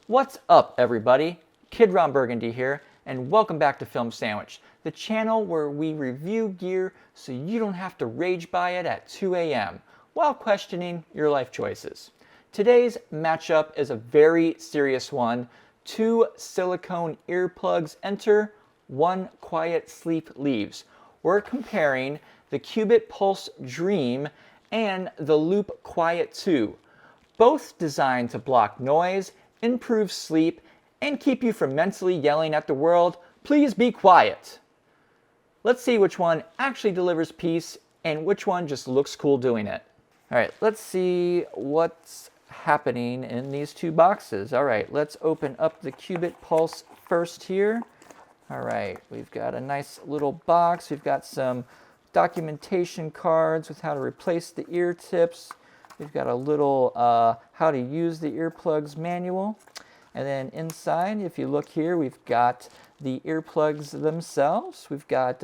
What's up, everybody? Kid Ron Burgundy here, and welcome back to Film Sandwich, the channel where we review gear so you don't have to rage buy it at 2 a.m. while questioning your life choices. Today's matchup is a very serious one. 2 silicone earplugs enter, 1 quiet sleep leaves. We're comparing the QubitPulse Dream and the Loop Quiet 2, both designed to block noise, improve sleep, and keep you from mentally yelling at the world, "Please be quiet." Let's see which one actually delivers peace and which one just looks cool doing it. All right, let's see what's happening in these 2 boxes. All right, let's open up the QubitPulse first here. All right, we've got a nice little box. We've got some documentation cards with how to replace the ear tips. We've got a little how to use the earplugs manual. And then inside, if you look here, we've got the earplugs themselves. We've got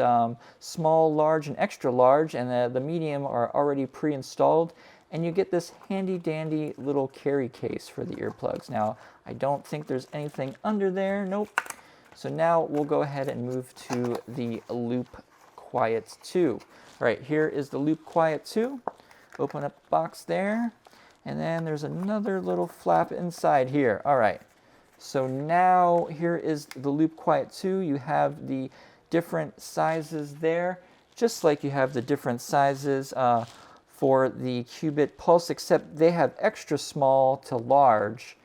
small, large, and extra large, and the medium are already pre-installed. And you get this handy dandy little carry case for the earplugs. Now, I don't think there's anything under there. Nope. So now we'll go ahead and move to the Loop Quiet 2. All right, here is the Loop Quiet 2. Open up the box there, and then there's another little flap inside here. All right, so now here is the Loop Quiet 2. You have the different sizes there, just like you have the different sizes for the QubitPulse, except they have extra small to large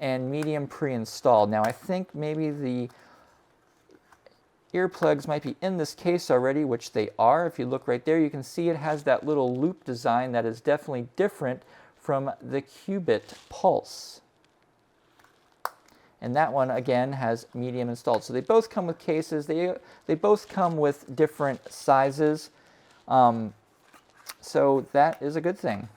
and medium pre-installed. Now I think maybe the earplugs might be in this case already, which they are. If you look right there, you can see it has that little loop design that is definitely different from the QubitPulse. And that one, again, has medium installed. So they both come with cases. They both come with different sizes. So that is a good thing.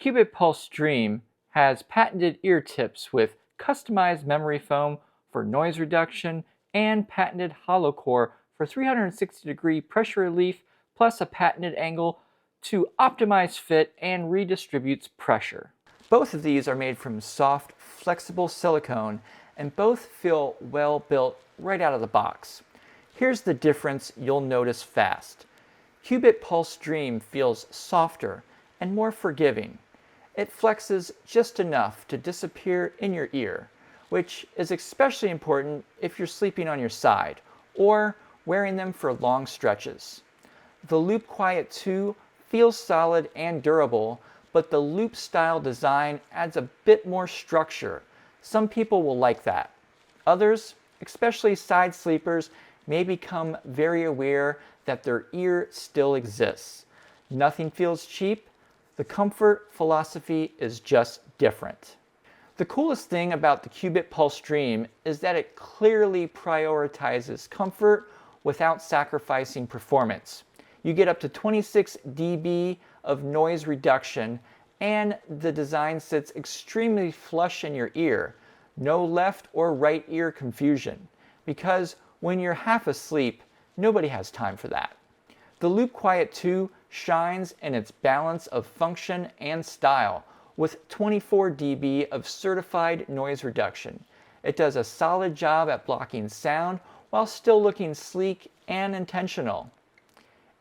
QubitPulse Dream has patented ear tips with customized memory foam for noise reduction and patented hollow core for 360-degree pressure relief, plus a patented angle to optimize fit and redistributes pressure. Both of these are made from soft, flexible silicone, and both feel well built right out of the box. Here's the difference you'll notice fast. QubitPulse Dream feels softer and more forgiving. It flexes just enough to disappear in your ear, which is especially important if you're sleeping on your side or wearing them for long stretches. The Loop Quiet 2 feels solid and durable, but the loop style design adds a bit more structure. Some people will like that. Others, especially side sleepers, may become very aware that their ear still exists. Nothing feels cheap. The comfort philosophy is just different. The coolest thing about the QubitPulse Dream is that it clearly prioritizes comfort without sacrificing performance. You get up to 26 dB of noise reduction, and the design sits extremely flush in your ear. No left or right ear confusion, because when you're half asleep, nobody has time for that. The Loop Quiet 2 shines in its balance of function and style, with 24 dB of certified noise reduction. It does a solid job at blocking sound while still looking sleek and intentional.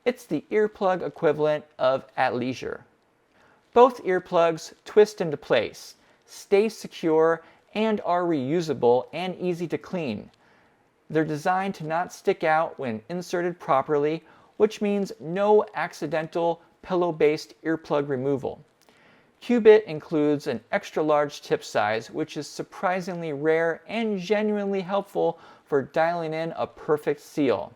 It's the earplug equivalent of athleisure. Both earplugs twist into place, stay secure, and are reusable and easy to clean. They're designed to not stick out when inserted properly, which means no accidental pillow-based earplug removal. Qubit includes an extra large tip size, which is surprisingly rare and genuinely helpful for dialing in a perfect seal.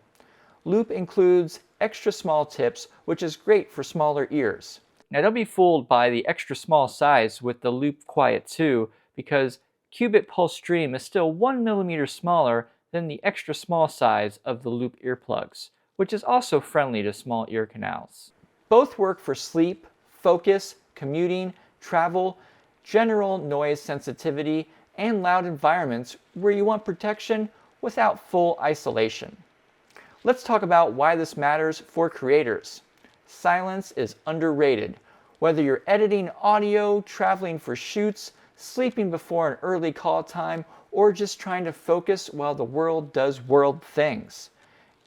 Loop includes extra small tips, which is great for smaller ears. Now don't be fooled by the extra small size with the Loop Quiet 2, because QubitPulse Dream is still 1 millimeter smaller than the extra small size of the Loop earplugs, which is also friendly to small ear canals. Both work for sleep, focus, commuting, travel, general noise sensitivity, and loud environments where you want protection without full isolation. Let's talk about why this matters for creators. Silence is underrated. Whether you're editing audio, traveling for shoots, sleeping before an early call time, or just trying to focus while the world does world things.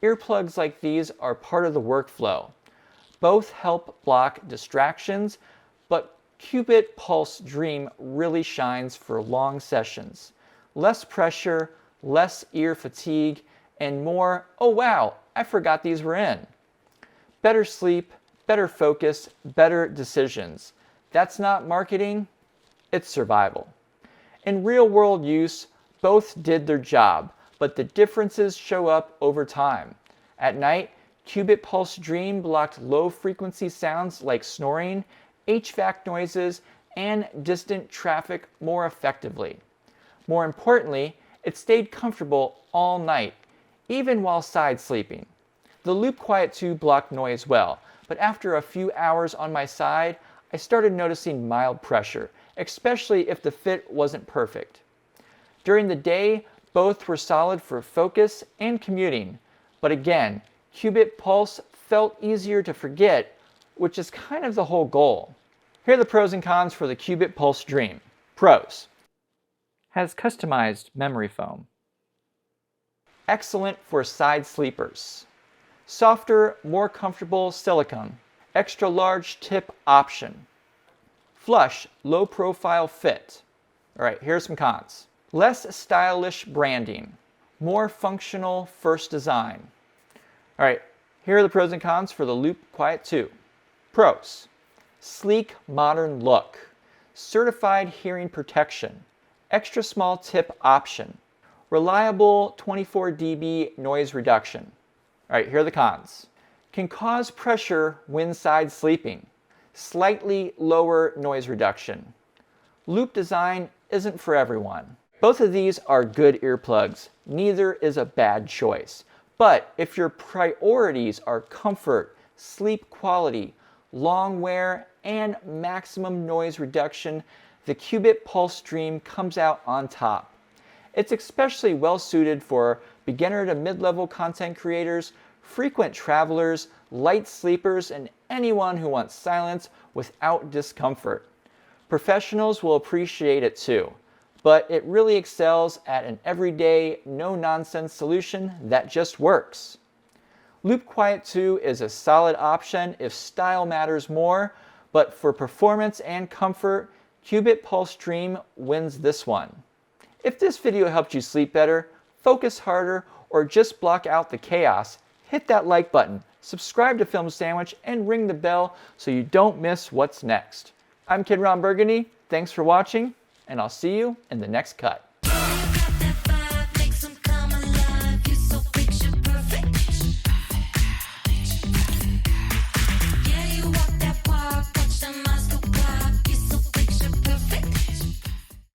Earplugs like these are part of the workflow. Both help block distractions, but QubitPulse Dream really shines for long sessions. Less pressure, less ear fatigue, and more, oh wow, I forgot these were in. Better sleep, better focus, better decisions. That's not marketing, it's survival. In real-world use, both did their job, but the differences show up over time. At night, QubitPulse Dream blocked low-frequency sounds like snoring, HVAC noises, and distant traffic more effectively. More importantly, it stayed comfortable all night, even while side sleeping. The Loop Quiet 2 blocked noise well, but after a few hours on my side, I started noticing mild pressure, especially if the fit wasn't perfect. During the day, both were solid for focus and commuting, but again, QubitPulse felt easier to forget, which is kind of the whole goal. Here are the pros and cons for the QubitPulse Dream. Pros. Has customized memory foam. Excellent for side sleepers. Softer, more comfortable silicone. Extra large tip option. Flush, low profile fit. All right, here's some cons. Less stylish branding. More functional first design. All right, here are the pros and cons for the Loop Quiet 2. Pros. Sleek, modern look. Certified hearing protection. Extra small tip option. Reliable 24 dB noise reduction. All right, here are the cons. Can cause pressure when side sleeping. Slightly lower noise reduction. Loop design isn't for everyone. Both of these are good earplugs. Neither is a bad choice. But if your priorities are comfort, sleep quality, long wear, and maximum noise reduction, the QubitPulse Dream comes out on top. It's especially well suited for beginner to mid-level content creators, frequent travelers, light sleepers, and anyone who wants silence without discomfort. Professionals will appreciate it too, but it really excels at an everyday, no-nonsense solution that just works. Loop Quiet 2 is a solid option if style matters more, but for performance and comfort, QubitPulse Dream wins this one. If this video helped you sleep better, focus harder, or just block out the chaos, hit that like button, subscribe to Film Sandwich, and ring the bell so you don't miss what's next. I'm Kid Ron Burgundy, thanks for watching, and I'll see you in the next cut.